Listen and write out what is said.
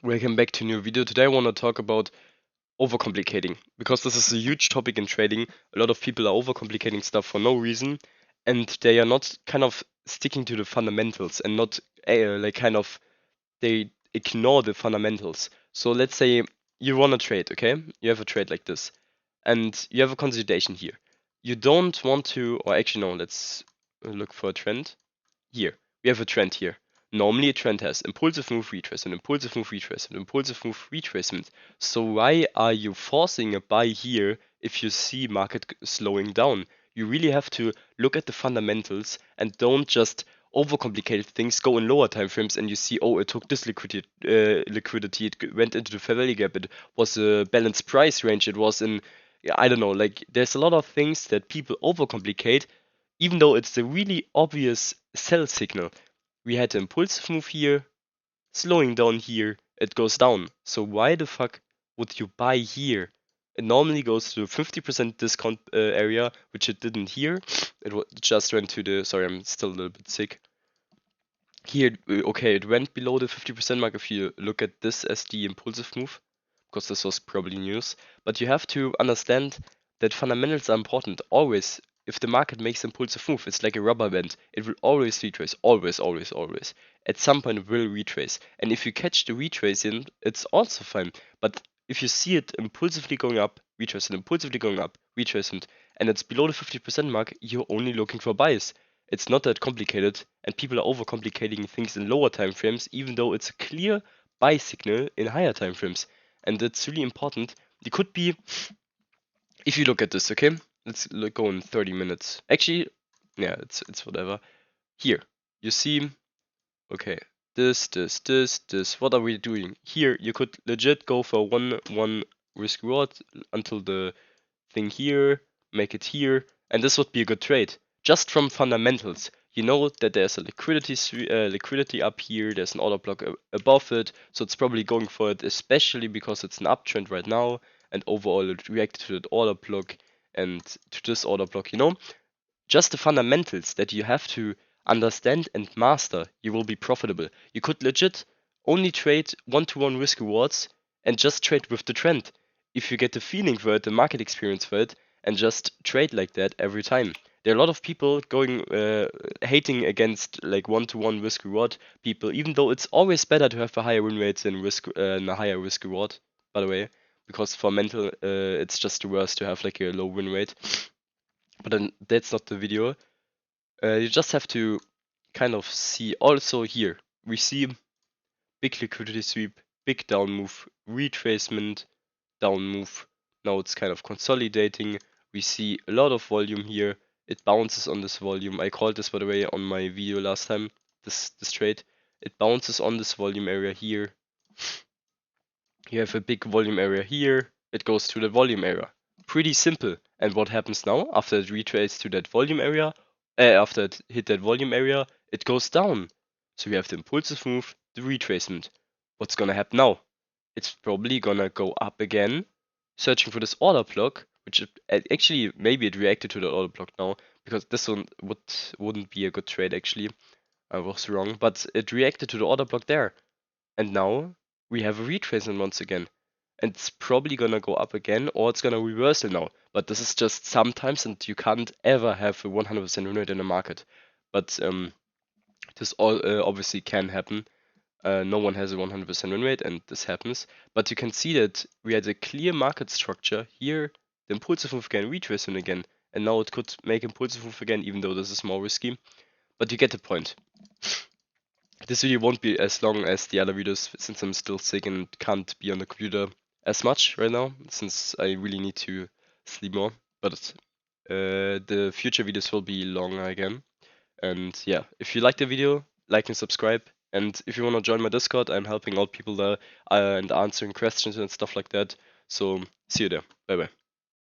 Welcome back to a new video. Today I want to talk about overcomplicating, because this is a huge topic in trading. A lot of people are overcomplicating stuff for no reason, and they are not kind of sticking to the fundamentals and not they ignore the fundamentals. So let's say you want to trade, okay? You have a trade like this, and you have a consolidation here. You don't want to, or actually no, let's look for a trend. Here, we have a trend here. Normally a trend has impulsive move retracement, impulsive move retracement, impulsive move retracement. So why are you forcing a buy here if you see market slowing down? You really have to look at the fundamentals and don't just overcomplicate things. Go in lower time frames and you see, oh, it took this liquidity, it went into the fair value gap, it was a balanced price range, it was in, I don't know, like there's a lot of things that people overcomplicate even though it's a really obvious sell signal. We had an impulsive move here, slowing down here, it goes down. So why the fuck would you buy here? It normally goes to 50% discount area, which it didn't here. It just went to the, sorry, I'm still a little bit sick. Here, okay, it went below the 50% mark if you look at this as the impulsive move, because this was probably news. But you have to understand that fundamentals are important. Always, if the market makes impulsive move, it's like a rubber band. It will always retrace. Always, always, always. At some point, it will retrace. And if you catch the retracing, it's also fine. But if you see it impulsively going up, retracing, impulsively going up, retracing, and it's below the 50% mark, you're only looking for buys. It's not that complicated, and people are overcomplicating things in lower time frames, even though it's a clear buy signal in higher time frames. And that's really important. You could be, if you look at this, okay? Let's go in 30 minutes. Actually, yeah, it's whatever. Here, you see, okay, this. What are we doing? Here, you could legit go for one risk reward until the thing here, make it here, and this would be a good trade. Just from fundamentals, you know that there's a liquidity up here, there's an order block above it, so it's probably going for it, especially because it's an uptrend right now, and overall it reacted to that order block and to this order block, you know? Just the fundamentals that you have to understand and master, you will be profitable. You could legit only trade one-to-one risk rewards and just trade with the trend. If you get the feeling for it, the market experience for it, and just trade like that every time. There are a lot of people going hating against like one-to-one risk reward people, even though it's always better to have a higher win rate than a higher risk reward, by the way, because for mental it's just the worst to have like a low win rate. But then that's not the video. You just have to kind of see also here. We see big liquidity sweep, big down move, retracement, down move. Now it's kind of consolidating. We see a lot of volume here. It bounces on this volume. I called this, by the way, on my video last time, this trade. It bounces on this volume area here. You have a big volume area here. It goes to the volume area. Pretty simple. And what happens now after it retraces to that volume area? After it hit that volume area, it goes down. So we have the impulsive move, the retracement. What's gonna happen now? It's probably gonna go up again, searching for this order block, which actually maybe it reacted to the order block now, because this one wouldn't be a good trade actually. I was wrong, but it reacted to the order block there. And now we have a retracement once again. And it's probably gonna go up again, or it's gonna reversal now. But this is just sometimes, and you can't ever have a 100% win rate in the market. But this all obviously can happen. No one has a 100% win rate, and this happens. But you can see that we had a clear market structure here. The impulsive move can retracement again, and now it could make impulsive move again, even though this is more risky. But you get the point. This video won't be as long as the other videos since I'm still sick and can't be on the computer as much right now, since I really need to sleep more. But the future videos will be longer again. And yeah, if you like the video, like and subscribe. And if you want to join my Discord, I'm helping out people there and answering questions and stuff like that. So see you there. Bye bye.